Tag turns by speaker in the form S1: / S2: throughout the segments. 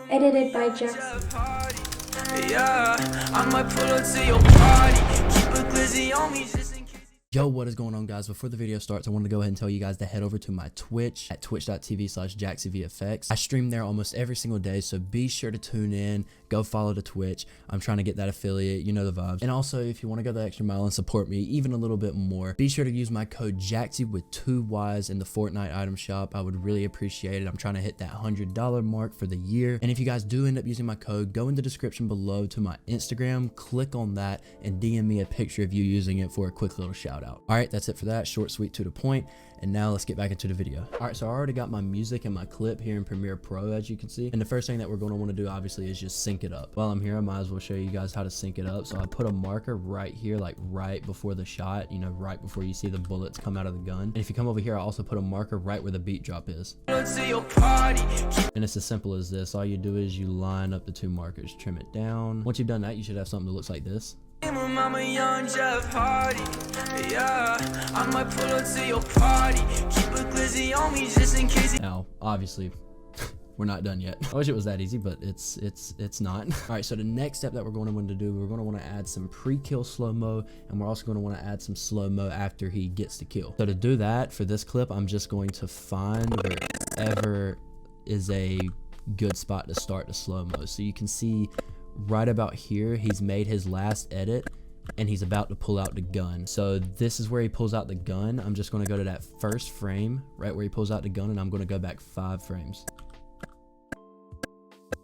S1: Edited by Jaxy.
S2: Yeah, I might pull up to your party. Keep a glizzy on me just in case.
S3: Yo, what is going on, guys? Before the video starts, I want to go ahead and tell you guys to head over to my Twitch at twitch.tv/JaxyVFX. I stream there almost every single day, so be sure to tune in. Go follow the Twitch. I'm trying to get that affiliate, you know the vibes. And also, if you want to go the extra mile and support me even a little bit more, be sure to use my code JAXYY with 2 Y's in the Fortnite item shop. I would really appreciate it. I'm trying to hit that $100 mark for the year. And if you guys do end up using my code, go in the description below to my Instagram, click on that, and DM me a picture of you using it for a quick little shout out. All right, that's it for that. Short, sweet, to the point. And now let's get back into the video. All right, so I already got my music and my clip here in Premiere Pro, as you can see. And the first thing that we're going to want to do, obviously, is just sync it up. While I'm here, I might as well show you guys how to sync it up. So I put a marker right here, like right before the shot, you know, right before you see the bullets come out of the gun. And if you come over here, I also put a marker right where the beat drop is. And it's as simple as this. All you do is you line up the 2 markers, trim it down. Once you've done that, you should have something that looks like this.
S2: Mama young Jeff Hardy. Yeah, I might pull up to your party. Keep a glizzy on me just in case.
S3: Now, obviously, we're not done yet. I wish it was that easy, but it's not. All right, so the next step that we're going to want to do, we're going to want to add some pre-kill slow-mo, and we're also going to want to add some slow-mo after he gets the kill. So to do that, for this clip, I'm just going to find wherever is a good spot to start the slow-mo. So you can see right about here, he's made his last edit and he's about to pull out the gun. So this is where he pulls out the gun. I'm just going to go to that first frame right where he pulls out the gun, and I'm going to go back 5 frames.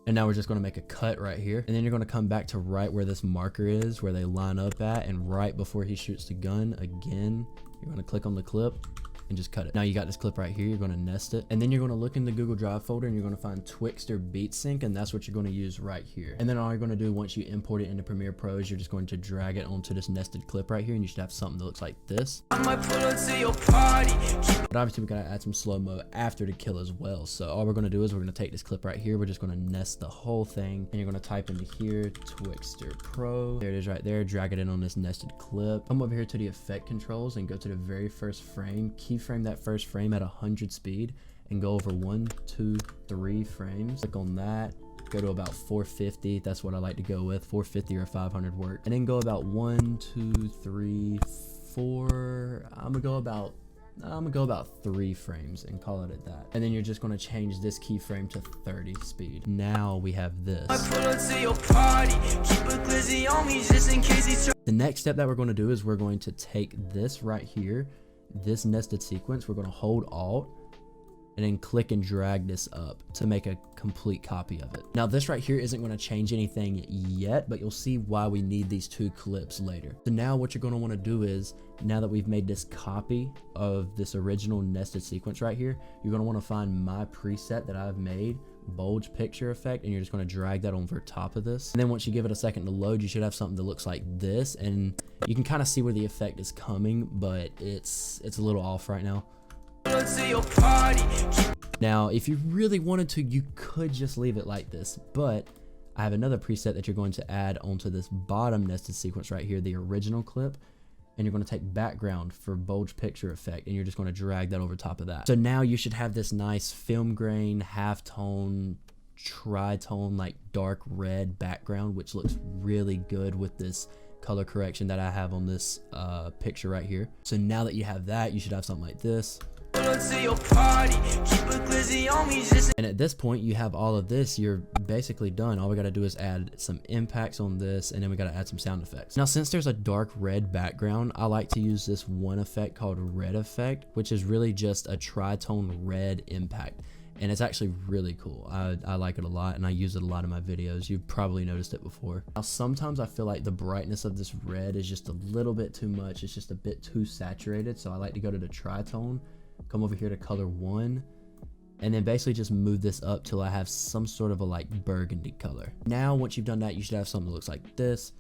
S3: And now we're just going to make a cut right here, and then you're going to come back to right where this marker is, where they line up at, and right before he shoots the gun again, you're going to click on the clip and just cut it. Now you got this clip right here, you're going to nest it, and then you're going to look in the Google Drive folder and you're going to find Twixtor beat sync, and that's what you're going to use right here. And then all you're going to do once you import it into Premiere Pro is you're just going to drag it onto this nested clip right here, and you should have something that looks like this.
S2: I might pull up to your party.
S3: But obviously we got to add some slow-mo after the kill as well. So all we're going to do is we're going to take this clip right here, we're just going to nest the whole thing, and you're going to type into here Twixtor Pro. There it is right there. Drag it in on this nested clip. Come over here to the effect controls and go to the very first frame. Keyframe that first frame at 100 speed and go over 1, 2, 3 frames. Click on that. Go to about 450. That's what I like to go with. 450 or 500 work. And then go about 1, 2, 3, 4. I'm gonna go about 3 frames and call it at that. And then you're just going to change this keyframe to 30 speed. Now we have this. The next step that we're going to do is we're going to take this right here, this nested sequence, we're going to hold Alt and then click and drag this up to make a complete copy of it. Now this right here isn't going to change anything yet, but you'll see why we need these 2 clips later. So now what you're going to want to do is, now that we've made this copy of this original nested sequence right here, you're going to want to find my preset that I've made, Bulge picture effect, and you're just going to drag that over top of this. And then once you give it a second to load, you should have something that looks like this, and you can kind of see where the effect is coming, but it's a little off right now. Now, if you really wanted to, you could just leave it like this, but I have another preset that you're going to add onto this bottom nested sequence right here, the original clip, and you're going to take background for Bulge picture effect, and you're just going to drag that over top of that. So now you should have this nice film grain, halftone, tritone, like dark red background, which looks really good with this color correction that I have on this picture right here. So now that you have that, you should have something like this. And at this point, you have all of this, you're basically done. All we got to do is add some impacts on this, and then we got to add some sound effects. Now, since there's a dark red background, I like to use this one effect called red effect, which is really just a tritone red impact. And it's actually really cool. I like it a lot, and I use it a lot in my videos. You've probably noticed it before. Now, sometimes I feel like the brightness of this red is just a little bit too much. It's just a bit too saturated, so I like to go to the tritone, come over here to color 1, and then basically just move this up till I have some sort of a like burgundy color. Now, once you've done that, you should have something that looks like this.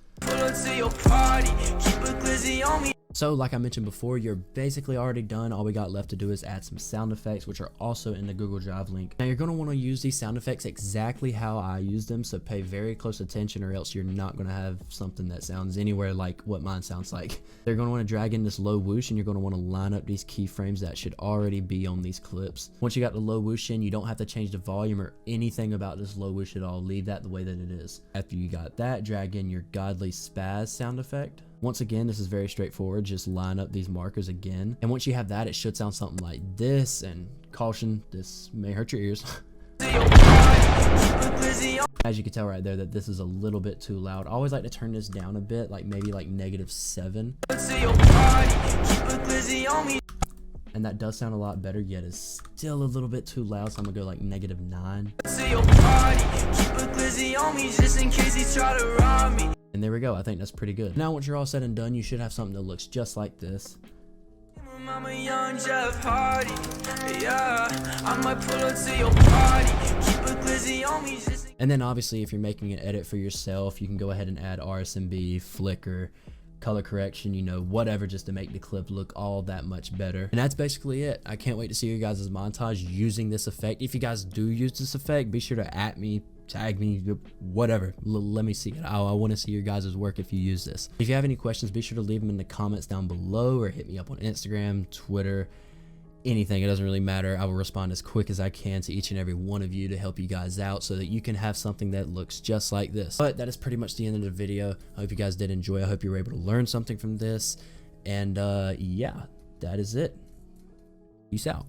S3: So like I mentioned before, you're basically already done. All we got left to do is add some sound effects, which are also in the Google Drive link. Now you're going to want to use these sound effects exactly how I use them, so pay very close attention or else you're not going to have something that sounds anywhere like what mine sounds like. They're going to want to drag in this low whoosh, and you're going to want to line up these keyframes that should already be on these clips. Once you got the low whoosh in, you don't have to change the volume or anything about this low whoosh at all. Leave that the way that it is. After you got that, drag in your godly spaz sound effect. Once again, this is very straightforward. Just line up these markers again. And once you have that, it should sound something like this. And caution, this may hurt your ears. As you can tell right there that this is a little bit too loud. I always like to turn this down a bit, like maybe like -7. And that does sound a lot better, yet it's still a little bit too loud, so I'm gonna go like -9. And there we go. I think that's pretty good. Now once you're all said and done, you should have something that looks just like this.
S2: I'm a young Jeff Hardy, yeah, I might pull up to your party, keep a glizzy on me just.
S3: And then obviously if you're making an edit for yourself, you can go ahead and add RSMB, flicker, color correction, you know, whatever, just to make the clip look all that much better. And that's basically it. I can't wait to see you guys' montage using this effect. If you guys do use this effect, be sure to @ me, tag me, whatever. Let me see it. I want to see your guys' work if you use this. If you have any questions, be sure to leave them in the comments down below or hit me up on Instagram, Twitter, anything. It doesn't really matter. I will respond as quick as I can to each and every one of you to help you guys out so that you can have something that looks just like this. But that is pretty much the end of the video. I hope you guys did enjoy. I hope you were able to learn something from this. And yeah, that is it. Peace out.